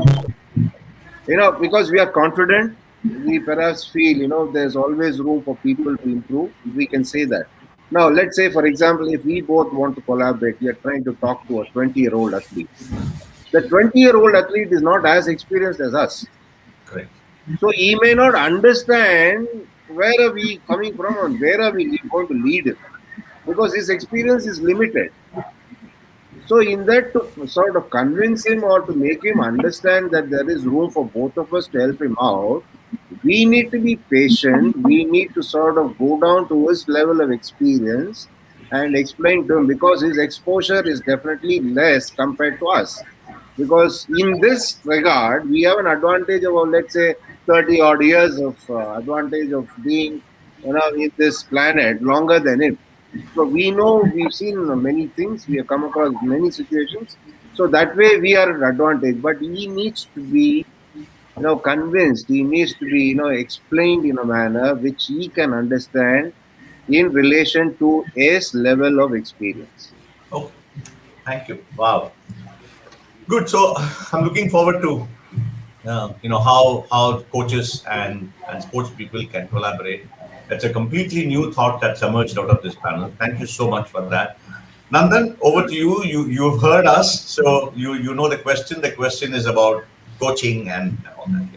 Speaker 3: Because we are confident, we perhaps feel, there's always room for people to improve. We can say that. Now, let's say, for example, if we both want to collaborate, we are trying to talk to a 20-year-old athlete. The 20-year-old athlete is not as experienced as us.
Speaker 4: Correct.
Speaker 3: So he may not understand where are we coming from and where are we going to lead him, because his experience is limited. So in that, to sort of convince him or to make him understand that there is room for both of us to help him out, we need to be patient. We need to sort of go down to his level of experience and explain to him, because his exposure is definitely less compared to us. Because in this regard, we have an advantage of, let's say, 30 odd years of advantage of being in this planet longer than him. So we know, we've seen many things, we have come across many situations. So that way we are at advantage. But he needs to be convinced, he needs to be explained in a manner which he can understand in relation to his level of experience.
Speaker 4: Okay. Thank you. Wow. Good. So I'm looking forward to how coaches and sports people can collaborate. It's a completely new thought that's emerged out of this panel. Thank you so much for that. Nandan, over to you. You've heard us, so you know the question. The question is about coaching and all that.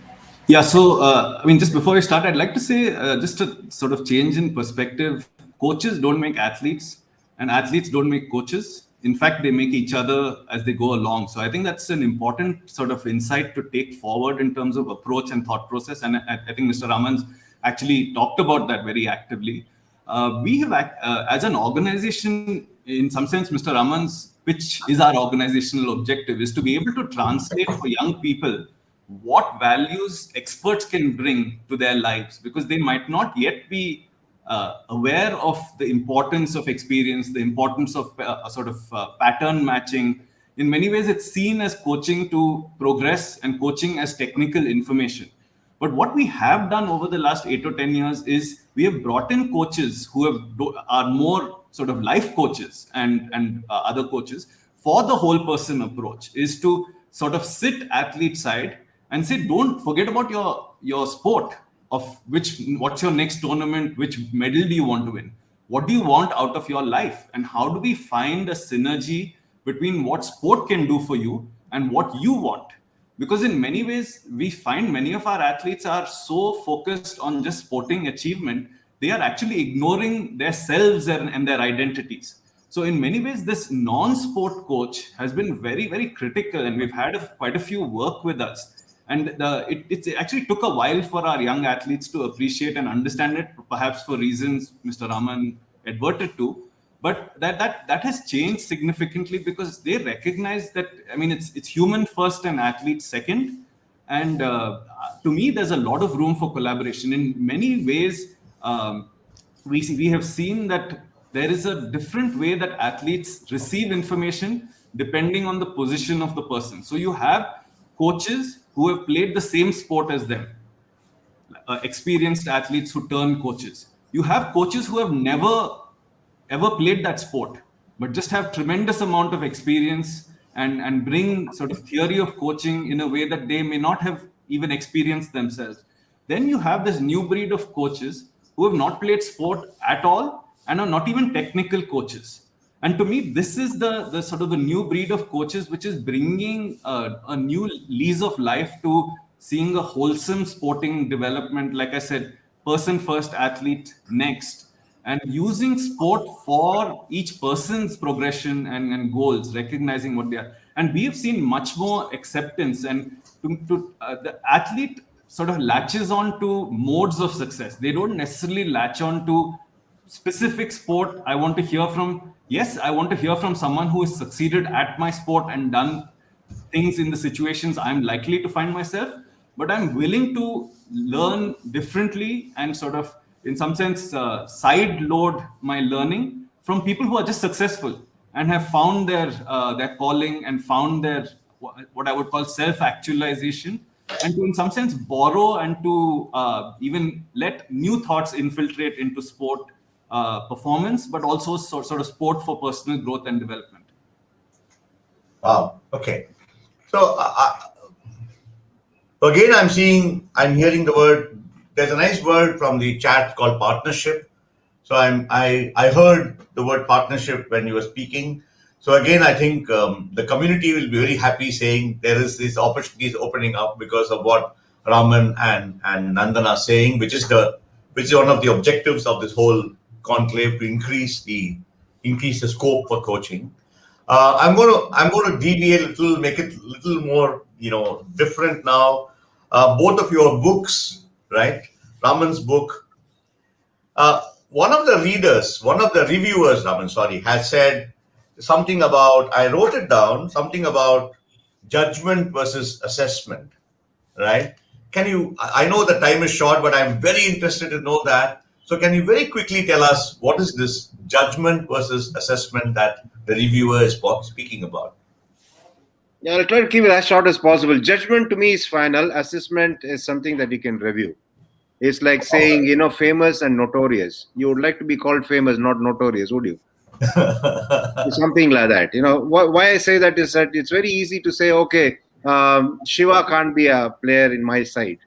Speaker 2: Yeah, so just before I start, I'd like to say just a sort of change in perspective. Coaches don't make athletes, and athletes don't make coaches. In fact, they make each other as they go along. So I think that's an important sort of insight to take forward in terms of approach and thought process. And I think Mr. Raman's actually talked about that very actively. We have, as an organization, in some sense, Mr. Raman's, which is our organizational objective, is to be able to translate for young people what values experts can bring to their lives, because they might not yet be aware of the importance of experience, the importance of pattern matching. In many ways, it's seen as coaching to progress and coaching as technical information. But what we have done over the last 8 or 10 years is we have brought in coaches who are more sort of life coaches and other coaches for the whole person approach, is to sort of sit athlete side and say, don't forget about your sport, of what's your next tournament, which medal do you want to win, what do you want out of your life, and how do we find a synergy between what sport can do for you and what you want. Because in many ways, we find many of our athletes are so focused on just sporting achievement, they are actually ignoring their selves and their identities. So in many ways, this non-sport coach has been very, very critical, and we've had quite a few work with us. And it actually took a while for our young athletes to appreciate and understand it, perhaps for reasons Mr. Raman adverted to. But that has changed significantly, because they recognize that, I mean, it's human first and athlete second. And to me, there's a lot of room for collaboration. In many ways, we have seen that there is a different way that athletes receive information depending on the position of the person. So you have coaches who have played the same sport as them, experienced athletes who turn coaches. You have coaches who have never ever played that sport, but just have tremendous amount of experience and bring sort of theory of coaching in a way that they may not have even experienced themselves. Then you have this new breed of coaches who have not played sport at all and are not even technical coaches. And to me, this is the sort of the new breed of coaches, which is bringing a new lease of life to seeing a wholesome sporting development. Like I said, person first, athlete next, and using sport for each person's progression and goals, recognizing what they are. And we have seen much more acceptance, and the athlete sort of latches on to modes of success. They don't necessarily latch on to specific sport. I want to hear from, yes, I want to hear from someone who has succeeded at my sport and done things in the situations I'm likely to find myself, but I'm willing to learn differently and sort of, in some sense, side load my learning from people who are just successful and have found their calling and found their what I would call self-actualization, and to, in some sense, borrow and to even let new thoughts infiltrate into sport performance, but also sort of sport for personal growth and development.
Speaker 4: Wow. Okay. So again, I'm hearing the word. There's a nice word from the chat called partnership. So I heard the word partnership when you were speaking. So again, I think the community will be very happy saying there is these opportunities opening up because of what Raman and Nandan are saying, which is one of the objectives of this whole conclave, to increase the scope for coaching. I'm going to deviate a little, make it a little more different now. Both of your books, right? Raman's book. One of the reviewers, Raman, sorry, has said something about, I wrote it down, something about judgment versus assessment, right? I know the time is short, but I'm very interested to know that. So can you very quickly tell us what is this judgment versus assessment that the reviewer is speaking about?
Speaker 3: Yeah, I'll try to keep it as short as possible. Judgment to me is final. Assessment is something that you can review. It's like saying, famous and notorious. You would like to be called famous, not notorious, would you? Something like that. Why I say that is that it's very easy to say, okay, Shiva can't be a player in my side.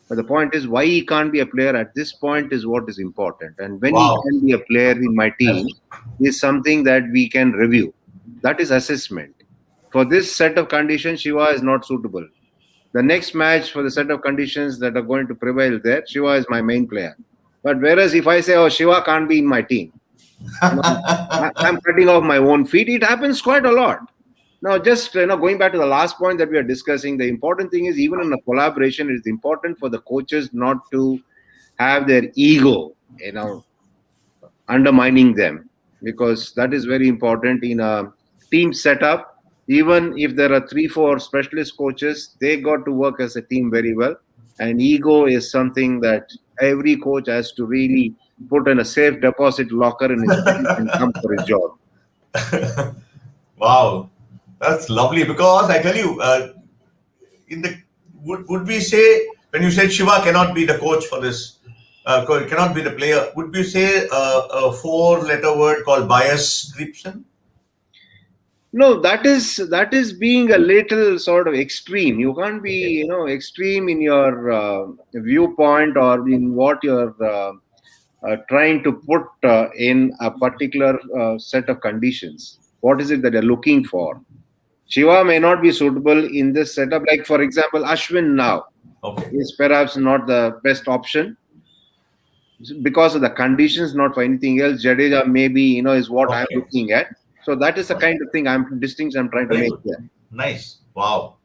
Speaker 3: But the point is, why he can't be a player at this point is what is important. And when he can be a player in my team is something that we can review. That is assessment. For this set of conditions, Shiva is not suitable. The next match, for the set of conditions that are going to prevail there, Shiva is my main player. But whereas if I say, oh, Shiva can't be in my team, I'm cutting off my own feet. It happens quite a lot. Now, just going back to the last point that we are discussing, the important thing is, even in a collaboration, it is important for the coaches not to have their ego, undermining them, because that is very important in a team setup. Even if there are 3-4 specialist coaches, they got to work as a team very well. And ego is something that every coach has to really put in a safe deposit locker in his tent and come for his job.
Speaker 4: Wow, that's lovely. Because I tell you, in the would we say, when you said Shiva cannot be the coach for this, cannot be the player, would you say a four-letter word called bias description?
Speaker 3: No, that is being a little sort of extreme. You can't be,
Speaker 4: Okay.
Speaker 3: extreme in your viewpoint or in what you're trying to put in a particular set of conditions. What is it that you're looking for? Shiva may not be suitable in this setup. Like, for example, Ashwin now
Speaker 4: Okay.
Speaker 3: is perhaps not the best option because of the conditions, not for anything else. Jadeja maybe, is what I'm
Speaker 4: Okay.
Speaker 3: looking at. So that is the kind of thing distinction I'm trying to
Speaker 4: Very
Speaker 3: make
Speaker 4: good.
Speaker 3: here.
Speaker 4: Nice. Wow.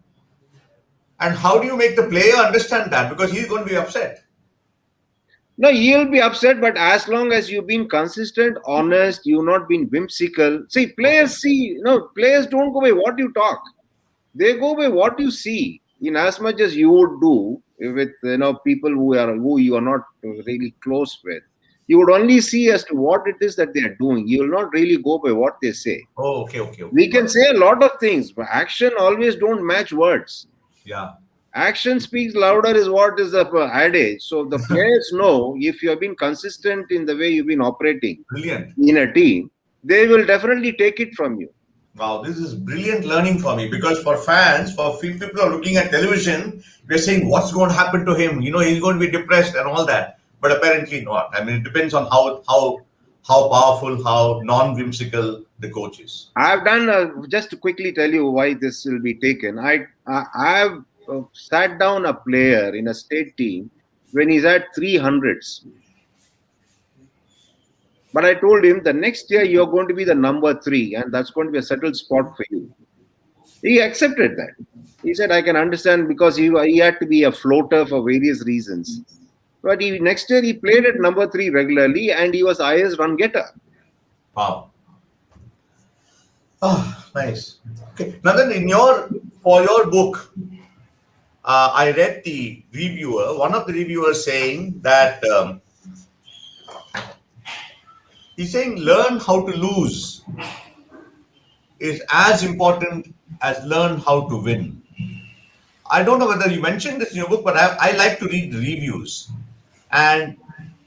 Speaker 4: And how do you make the player understand that? Because he's going to be upset.
Speaker 3: No, he'll be upset, but as long as you've been consistent, honest, you've not been whimsical. See, players don't go by what you talk. They go by what you see. In as much as you would do with people who you are not really close with, you would only see as to what it is that they are doing. You will not really go by what they say.
Speaker 4: Oh, okay, okay, okay.
Speaker 3: We can
Speaker 4: Got it.
Speaker 3: say a lot of things, but action always don't match words.
Speaker 4: Yeah.
Speaker 3: Action speaks louder is what is the adage. So the players know if you have been consistent in the way you've been operating
Speaker 4: Brilliant.
Speaker 3: in a team, they will definitely take it from you.
Speaker 4: Wow, this is brilliant learning for me, because for fans, for people who are looking at television, we're saying what's going to happen to him. He's going to be depressed and all that. But apparently not. I mean, it depends on how powerful, how non-whimsical the coach is.
Speaker 3: I've done just to quickly tell you why this will be taken. I've sat down a player in a state team when he's at 300s. But I told him the next year you're going to be the number 3, and that's going to be a settled spot for you. He accepted that. He said, I can understand, because he had to be a floater for various reasons. But next year he played at number 3 regularly, and he was highest run getter.
Speaker 4: Wow. Oh, nice. Okay. Now then, for your book, I read the reviewer. One of the reviewers saying that he's saying learn how to lose is as important as learn how to win. I don't know whether you mentioned this in your book, but I like to read the reviews. And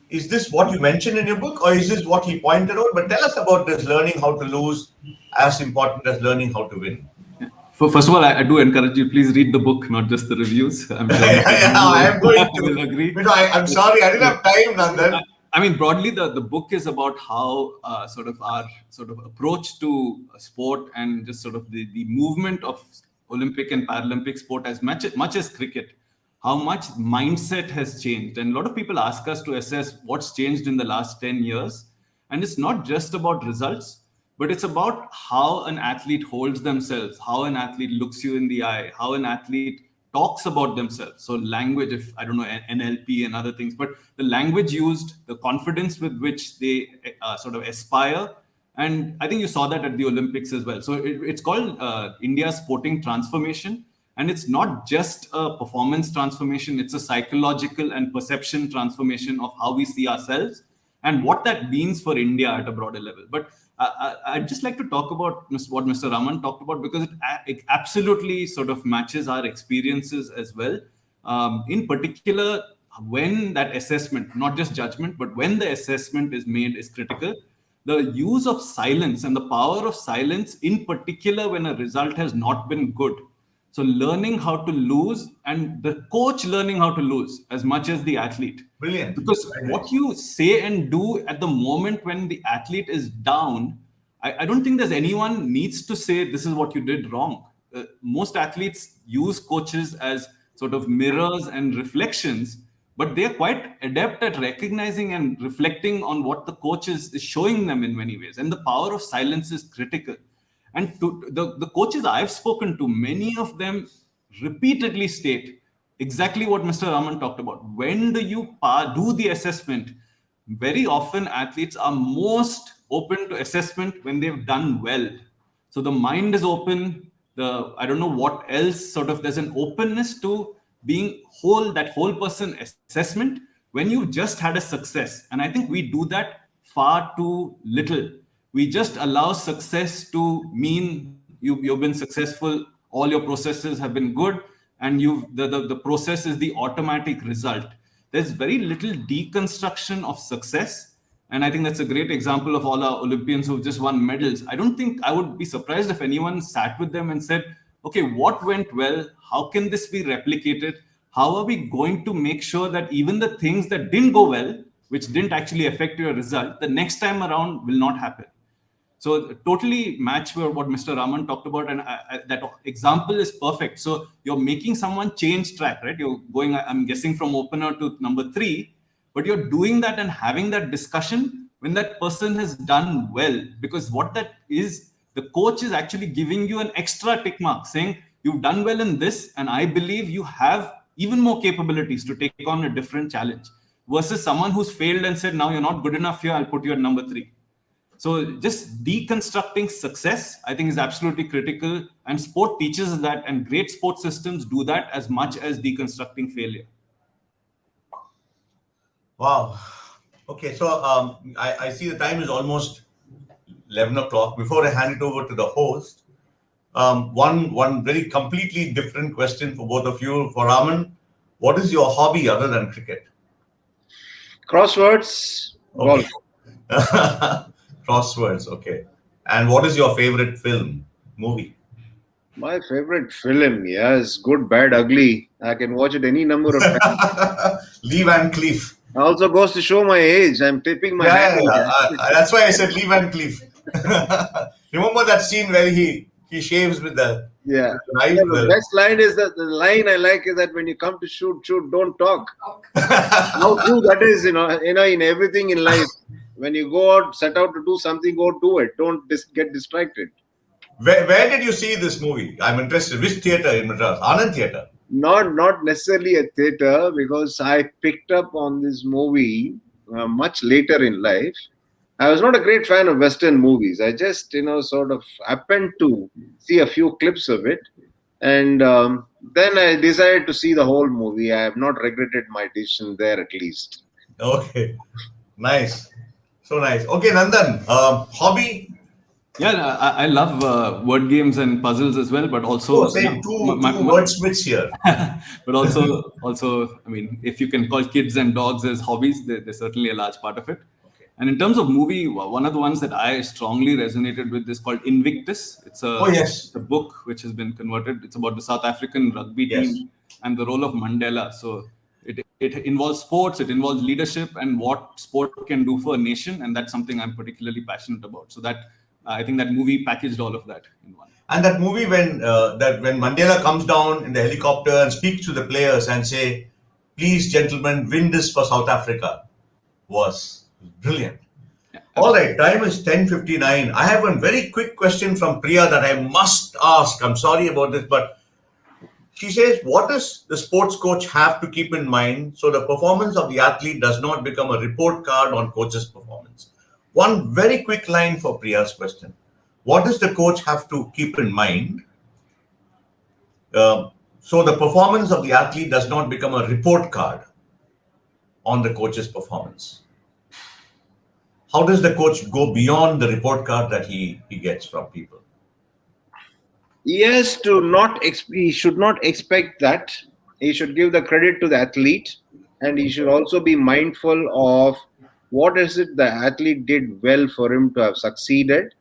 Speaker 4: is this what you mentioned in your book, or is this what he pointed out? But tell us about this learning how to lose as important as learning how to win.
Speaker 2: First of all, I do encourage you, please read the book, not just the reviews. I'm sure
Speaker 4: I am going to.
Speaker 2: will agree.
Speaker 4: I'm sorry, I didn't have time, Nandan.
Speaker 2: I mean, broadly, the book is about how our approach to sport and just sort of the movement of Olympic and Paralympic sport as much as cricket, how much mindset has changed. And a lot of people ask us to assess what's changed in the last 10 years. And it's not just about results, but it's about how an athlete holds themselves, how an athlete looks you in the eye, how an athlete talks about themselves. So language, if I don't know, NLP and other things, but the language used, the confidence with which they sort of aspire. And I think you saw that at the Olympics as well. So it's called India's Sporting Transformation. And it's not just a performance transformation, it's a psychological and perception transformation of how we see ourselves and what that means for India at a broader level. But I'd just like to talk about what Mr. Raman talked about, because it absolutely sort of matches our experiences as well. In particular, when that assessment, not just judgment, but when the assessment is made is critical, the use of silence and the power of silence, in particular when a result has not been good. So learning how to lose, and the coach learning how to lose as much as the athlete.
Speaker 4: Brilliant.
Speaker 2: Because what you say and do at the moment when the athlete is down, I don't think there's anyone needs to say this is what you did wrong. Most athletes use coaches as sort of mirrors and reflections, but they're quite adept at recognizing and reflecting on what the coach is showing them in many ways. And the power of silence is critical. And to the coaches I've spoken to, many of them repeatedly state exactly what Mr. Raman talked about. When do you do the assessment? Very often athletes are most open to assessment when they've done well. So the mind is open, I don't know what else, sort of there's an openness to being whole, that whole person assessment when you've just had a success. And I think we do that far too little. We just allow success to mean you've been successful, all your processes have been good, and the process is the automatic result. There's very little deconstruction of success. And I think that's a great example of all our Olympians who've just won medals. I don't think I would be surprised if anyone sat with them and said, okay, what went well? How can this be replicated? How are we going to make sure that even the things that didn't go well, which didn't actually affect your result, the next time around will not happen? So totally match what Mr. Raman talked about, and that example is perfect. So you're making someone change track, right? You're going, I'm guessing, from opener to number 3, but you're doing that and having that discussion when that person has done well, because what that is, the coach is actually giving you an extra tick mark saying you've done well in this, and I believe you have even more capabilities to take on a different challenge, versus someone who's failed and said, now you're not good enough here, I'll put you at number 3. So just deconstructing success, I think, is absolutely critical. And sport teaches us that, and great sports systems do that as much as deconstructing failure.
Speaker 4: Wow. Okay, so I see the time is almost 11 o'clock. Before I hand it over to the host, one very completely different question for both of you. For Raman, what is your hobby other than cricket?
Speaker 3: Crosswords, golf.
Speaker 4: Crosswords, okay. And what is your favorite movie?
Speaker 3: My favorite film, yes, good, bad, ugly. I can watch it any number of times.
Speaker 4: Lee Van Cleef.
Speaker 3: Also goes to show my age. I'm tipping my hand.
Speaker 4: That's why I said Lee Van Cleef. Remember that scene where he shaves with the knife?
Speaker 3: The best line is that the line I like is that when you come to shoot, don't talk. How true that is, in everything in life. When you go out, set out to do something, go do it. Don't get distracted.
Speaker 4: Where did you see this movie? I'm interested. Which theater in Madras? Anand Theater?
Speaker 3: Not necessarily a theater, because I picked up on this movie much later in life. I was not a great fan of Western movies. I just, sort of happened to see a few clips of it. And then I decided to see the whole movie. I have not regretted my decision there, at least.
Speaker 4: Okay. Nice. So nice. Okay, Nandan, hobby?
Speaker 2: Yeah, I love word games and puzzles as well, but also
Speaker 4: same two wordsmiths here.
Speaker 2: But also, I mean, if you can call kids and dogs as hobbies, they're certainly a large part of it. Okay. And in terms of movie, one of the ones that I strongly resonated with is called Invictus. It's a book which has been converted. It's about the South African rugby team and the role of Mandela. So it involves sports, it involves leadership, and what sport can do for a nation, and that's something I'm particularly passionate about. So that I think that movie packaged all of that in one.
Speaker 4: And that movie when Mandela comes down in the helicopter and speaks to the players and say, "Please, gentlemen, win this for South Africa," was brilliant. Yeah, all right, time is 10:59. I have one very quick question from Priya that I must ask. I'm sorry about this, but she says, what does the sports coach have to keep in mind so the performance of the athlete does not become a report card on coach's performance? One very quick line for Priya's question. What does the coach have to keep in mind so the performance of the athlete does not become a report card on the coach's performance? How does the coach go beyond the report card that he gets from people?
Speaker 3: Yes, he should not expect that. He should give the credit to the athlete, and he should also be mindful of what is it the athlete did well for him to have succeeded,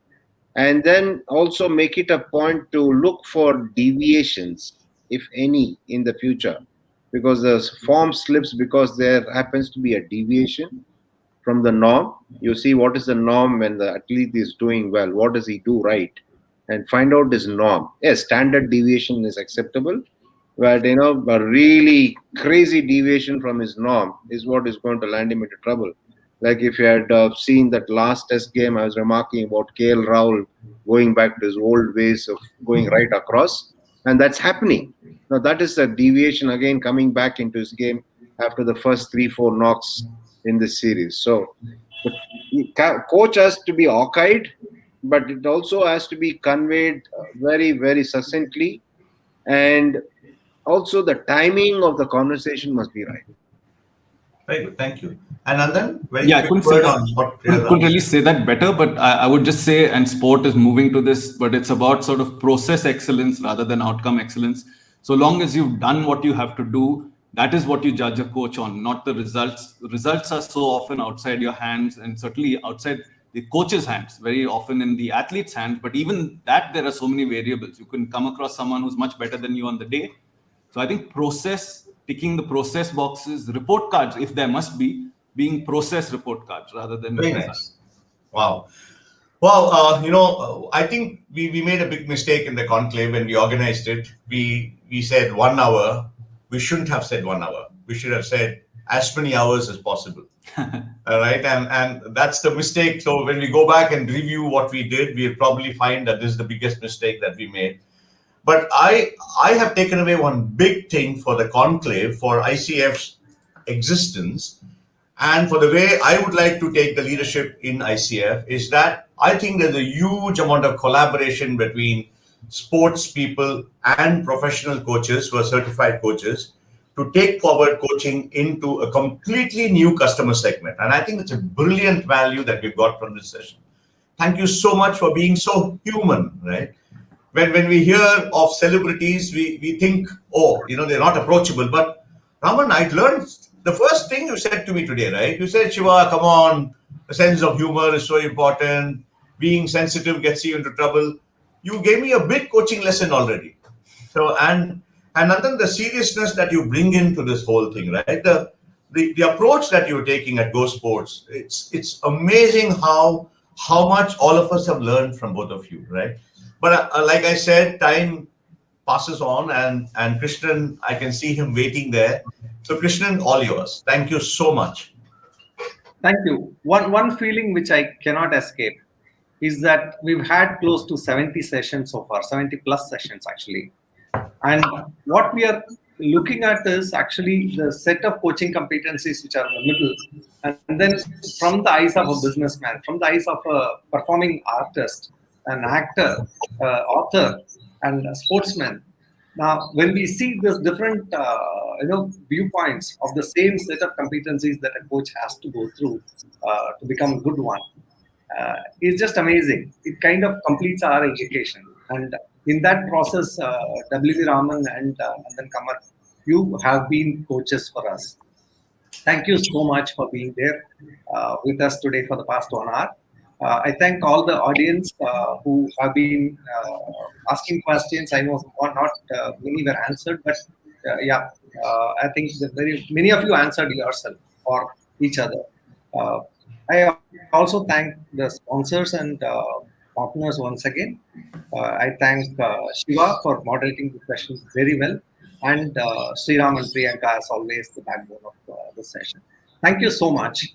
Speaker 3: and then also make it a point to look for deviations, if any, in the future, because the form slips because there happens to be a deviation from the norm. You see what is the norm when the athlete is doing well, what does he do right, and find out his norm. Yes, standard deviation is acceptable, but a really crazy deviation from his norm is what is going to land him into trouble. Like if you had seen that last test game, I was remarking about KL Rahul going back to his old ways of going right across, and that's happening. Now that is a deviation again coming back into his game after the first 3-4 knocks in this series. So the coach has to be hawk-eyed, but it also has to be conveyed very, very succinctly, and also the timing of the conversation must be right.
Speaker 4: Very good. Thank you. And Nandan, very
Speaker 2: Yeah, I
Speaker 4: quick
Speaker 2: couldn't say
Speaker 4: word
Speaker 2: that.
Speaker 4: on what
Speaker 2: Couldn't really say that better, but I would just say, and sport is moving to this, but it's about sort of process excellence rather than outcome excellence. So long as you've done what you have to do, that is what you judge a coach on, not the results. The results are so often outside your hands, and certainly outside the coach's hands, very often in the athlete's hands. But even that, there are so many variables. You can come across someone who's much better than you on the day. So I think process, ticking the process boxes, report cards, if there must be, being process report cards rather than
Speaker 4: very
Speaker 2: results.
Speaker 4: nice. Wow. Well, I think we made a big mistake in the conclave when we organized it. We said 1 hour. We shouldn't have said 1 hour. We should have said as many hours as possible. All right, and that's the mistake. So when we go back and review what we did, we'll probably find that this is the biggest mistake that we made. But I have taken away one big thing for the conclave, for ICF's existence, and for the way I would like to take the leadership in ICF, is that I think there's a huge amount of collaboration between sports people and professional coaches who are certified coaches to take forward coaching into a completely new customer segment. And I think it's a brilliant value that we've got from this session. Thank you so much for being so human, right? When we hear of celebrities, we think, oh, they're not approachable. But Raman, I learned the first thing you said to me today, right? You said, Shiva, come on, a sense of humor is so important. Being sensitive gets you into trouble. You gave me a big coaching lesson already. So and Nandan, the seriousness that you bring into this whole thing, right? The approach that you're taking at Go Sports, it's amazing how much all of us have learned from both of you, right? But like I said, time passes on, and Krishnan, I can see him waiting there. So Krishnan, all yours. Thank you so much.
Speaker 1: Thank you. One feeling which I cannot escape is that we've had close to 70 sessions so far, 70 plus sessions actually. And what we are looking at is actually the set of coaching competencies which are in the middle. And then from the eyes of a businessman, from the eyes of a performing artist, an actor, author, and a sportsman. Now, when we see this different, viewpoints of the same set of competencies that a coach has to go through to become a good one, is just amazing. It kind of completes our education. And in that process, W.V. Raman and then Kamar, you have been coaches for us. Thank you so much for being there with us today for the past 1 hour. I thank all the audience who have been asking questions. I know not many were answered, but I think that many of you answered yourself or each other. I also thank the sponsors and partners once again. I thank Shiva for moderating the session very well, and Sriram and Priyanka, as always, the backbone of the session. Thank you so much.